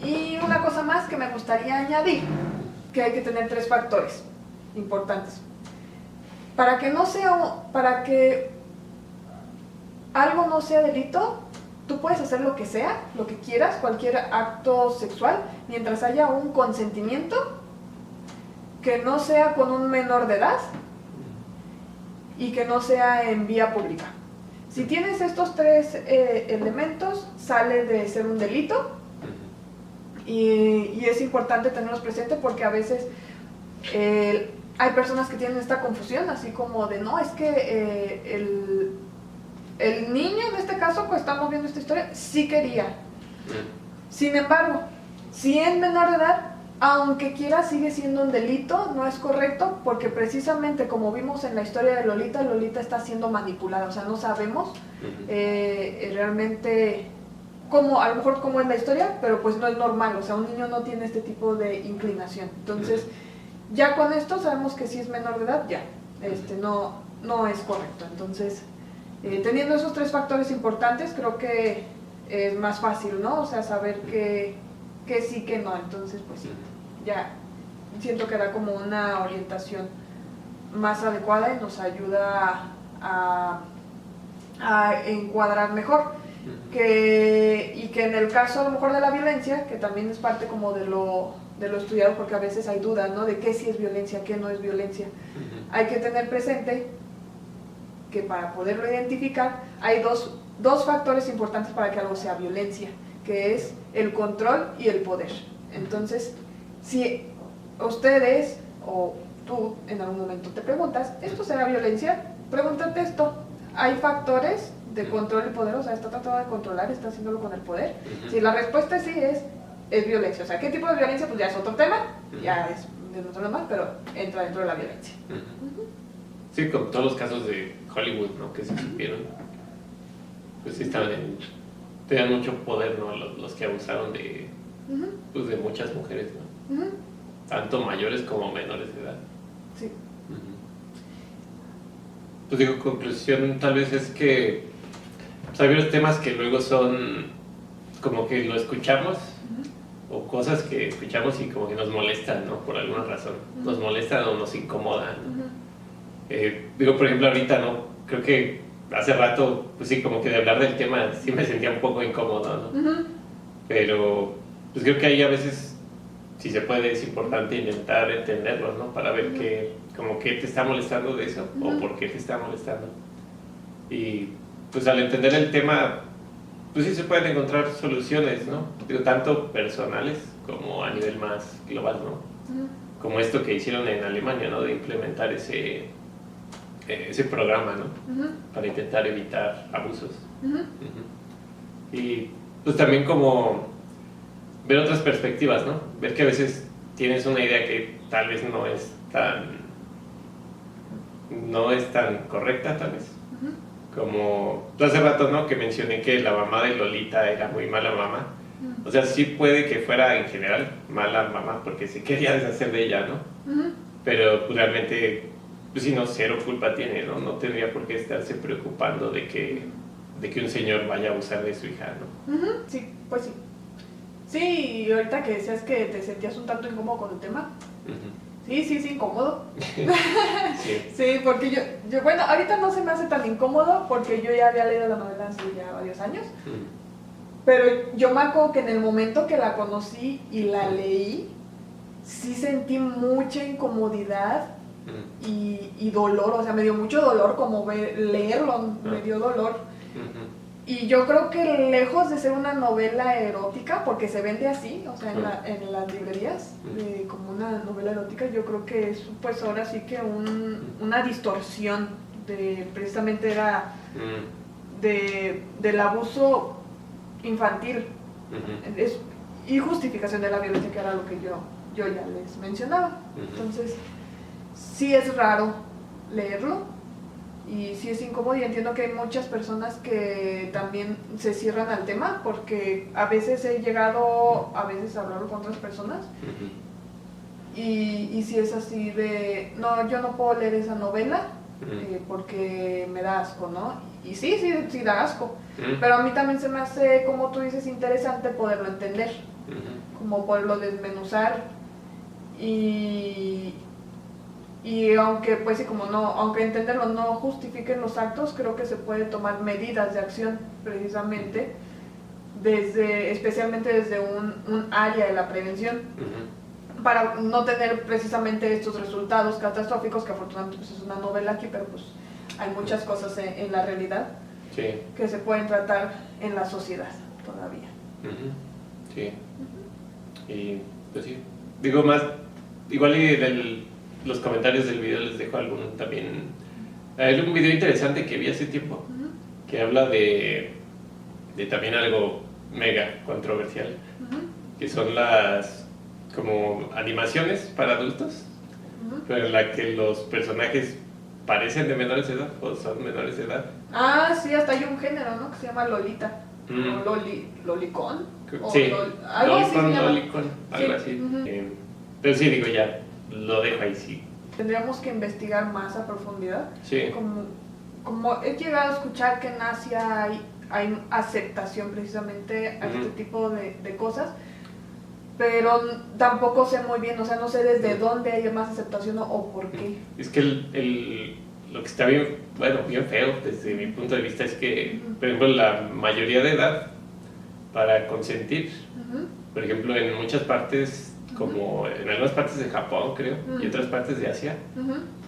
Y una cosa más que me gustaría añadir, que hay que tener 3 factores importantes. Para que algo no sea delito, tú puedes hacer lo que sea, lo que quieras, cualquier acto sexual, mientras haya un consentimiento, que no sea con un menor de edad y que no sea en vía pública. Si tienes estos 3 elementos, sale de ser un delito. Y es importante tenerlos presentes porque a veces hay personas que tienen esta confusión, así como de no, es que el niño en este caso, pues estamos viendo esta historia, sí quería. Sin embargo, si es menor de edad, aunque quiera, sigue siendo un delito, no es correcto, porque precisamente como vimos en la historia de Lolita, Lolita está siendo manipulada, o sea, no sabemos realmente cómo, a lo mejor cómo es la historia, pero pues no es normal, o sea, un niño no tiene este tipo de inclinación. Entonces, ya con esto sabemos que si es menor de edad, ya, no es correcto. Entonces, teniendo esos tres factores importantes, creo que es más fácil, ¿no? O sea, saber que sí, que no. Entonces, pues sí, ya siento que da como una orientación más adecuada y nos ayuda a encuadrar mejor. Y que en el caso a lo mejor de la violencia, que también es parte como de lo estudiado, porque a veces hay dudas, ¿no? De qué sí es violencia, qué no es violencia. Hay que tener presente que para poderlo identificar hay dos factores importantes para que algo sea violencia, que es el control y el poder. Entonces, si ustedes o tú en algún momento te preguntas, ¿esto será violencia? Pregúntate esto. ¿Hay factores de control y poder? O sea, ¿está tratando de controlar? ¿Está haciéndolo con el poder? Si la respuesta sí es violencia. O sea, ¿qué tipo de violencia? Pues ya es otro tema, ya es de otro tema, pero entra dentro de la violencia. Sí, con todos los casos de Hollywood, ¿no? Que se supieron, pues sí tenían mucho poder, ¿no? Los que abusaron pues de muchas mujeres, ¿no? Tanto mayores como menores de edad. Sí. Pues digo, conclusión tal vez es que pues, hay unos temas que luego son como que lo escuchamos o cosas que escuchamos y como que nos molestan, ¿no? Por alguna razón. Nos molestan o nos incomodan, ¿no? Digo, por ejemplo, ahorita, ¿no? Creo que hace rato, pues sí, como que de hablar del tema sí me sentía un poco incómodo, ¿no? Pero pues creo que ahí a veces, si se puede, es importante intentar entenderlo, ¿no? Para ver como qué te está molestando de eso o por qué te está molestando. Y pues al entender el tema, pues sí se pueden encontrar soluciones, ¿no? Digo, tanto personales como a nivel más global, ¿no? Como esto que hicieron en Alemania, ¿no? De implementar ese programa, ¿no? Para intentar evitar abusos. Y pues también como ver otras perspectivas, ¿no? Ver que a veces tienes una idea que tal vez no es tan correcta, tal vez. Como hace rato, ¿no? Que mencioné que la mamá de Lolita era muy mala mamá. O sea, sí puede que fuera en general mala mamá porque se quería deshacer de ella, ¿no? Pero pues, realmente, pues si no, cero culpa tiene, ¿no? No tendría por qué estarse preocupando de que un señor vaya a abusar de su hija, ¿no? Sí, pues sí. Sí, y ahorita que decías que te sentías un tanto incómodo con el tema. Sí, incómodo. Sí, porque yo, bueno, ahorita no se me hace tan incómodo porque yo ya había leído la novela hace ya varios años. Pero yo me acuerdo que en el momento que la conocí y la leí, sí sentí mucha incomodidad y dolor, o sea, me dio mucho dolor como leerlo, me dio dolor. Y yo creo que lejos de ser una novela erótica, porque se vende así, o sea, en las librerías, como una novela erótica, yo creo que es pues ahora sí que una distorsión precisamente era del abuso infantil y justificación de la violencia, que era lo que yo ya les mencionaba. Entonces, sí es raro leerlo. Y sí es incómodo y entiendo que hay muchas personas que también se cierran al tema porque a veces he llegado a hablarlo con otras personas y si es así de, no, yo no puedo leer esa novela porque me da asco, ¿no? Y sí da asco, pero a mí también se me hace, como tú dices, interesante poderlo entender, como poderlo desmenuzar y aunque pues sí, como no, aunque entenderlo no justifiquen los actos, creo que se puede tomar medidas de acción precisamente especialmente desde un área de la prevención para no tener precisamente estos resultados catastróficos, que afortunadamente pues, es una novela aquí, pero pues hay muchas cosas en la realidad que se pueden tratar en la sociedad todavía. Sí. Y pues sí, digo más, igual y los comentarios del video les dejo algún también. Hay un video interesante que vi hace tiempo que habla de también algo mega controversial, que son como animaciones para adultos, pero en la que los personajes parecen de menores de edad o son menores de edad. Ah, sí, hasta hay un género, ¿no? Que se llama Lolita. O Lolicón. Sí, Algo así se llama. Lolicón, algo así. Pero sí, digo, ya lo dejo ahí, sí. Tendríamos que investigar más a profundidad. Sí. Como he llegado a escuchar que en Asia hay aceptación precisamente a este tipo de cosas, pero tampoco sé muy bien, o sea, no sé desde dónde hay más aceptación o por qué. Es que lo que está bien, bueno, bien feo desde mi punto de vista es que, por ejemplo, la mayoría de edad para consentir, por ejemplo, en muchas partes, como en algunas partes de Japón, creo, y otras partes de Asia,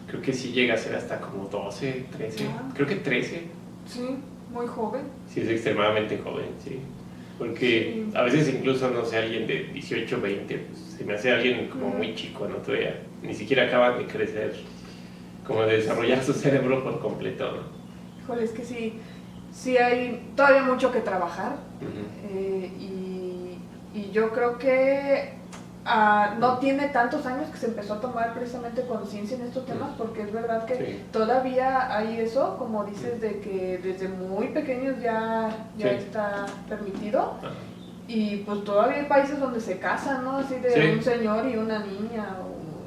creo que sí llega a ser hasta como 12, 13, creo que 13. Sí, muy joven. Sí, es extremadamente joven, sí. Porque a veces incluso, no sé, alguien de 18, 20, pues, se me hace alguien como muy chico, ¿no? Todavía ni siquiera acaba de crecer, como de desarrollar su cerebro por completo, ¿no? Híjole, es que sí hay todavía mucho que trabajar. Y yo creo que no tiene tantos años que se empezó a tomar precisamente conciencia en estos temas, porque es verdad que todavía hay eso, como dices, de que desde muy pequeños ya está permitido. Y pues todavía hay países donde se casan, ¿no? Así de un señor y una niña.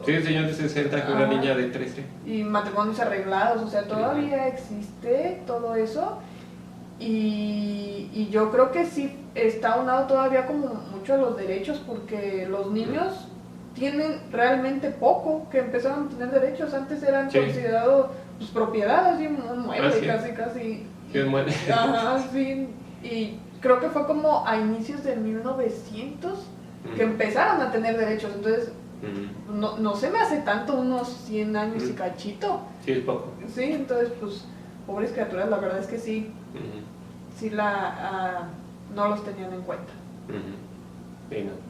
Sí, un señor de 60 con una niña de 13. Y matrimonios arreglados, o sea, todavía existe todo eso. Y yo creo que sí está aunado todavía como mucho a los derechos, porque los niños tienen realmente poco que empezaron a tener derechos. Antes eran considerados pues, propiedad, así un mueble, casi. Sí, un mueble. Ajá, sí. Y creo que fue como a inicios de 1900 que empezaron a tener derechos. Entonces, no se me hace tanto, unos 100 años y cachito. Sí, es poco. Sí, entonces, pues, pobres criaturas, la verdad es que sí. Sí no los tenían en cuenta.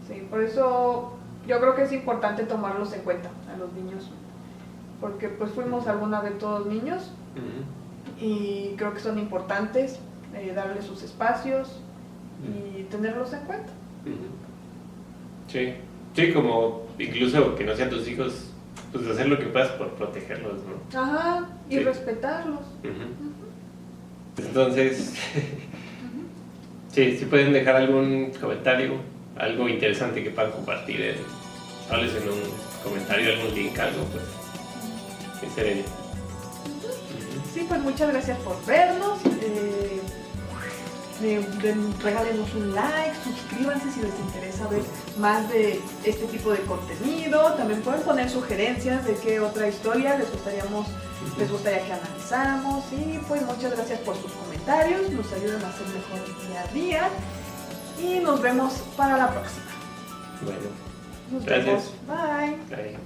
Sí, por eso yo creo que es importante tomarlos en cuenta a los niños, porque pues fuimos alguna vez todos niños y creo que son importantes darles sus espacios y tenerlos en cuenta. Sí, como incluso que no sean tus hijos, pues hacer lo que puedas por protegerlos, ¿no? Ajá, y respetarlos. Entonces, si pueden dejar algún comentario, algo interesante que puedan compartir, hables en un comentario, algún link, algo, pues, que se bien. Sí, pues muchas gracias por vernos. Regálenos un like, suscríbanse si les interesa ver más de este tipo de contenido. También pueden poner sugerencias de qué otra historia les gustaría que analizáramos. Y pues muchas gracias por sus comentarios, nos ayudan a hacer mejor día a día. Y nos vemos para la próxima. Bueno, Nos gracias. vemos. Bye. Bye.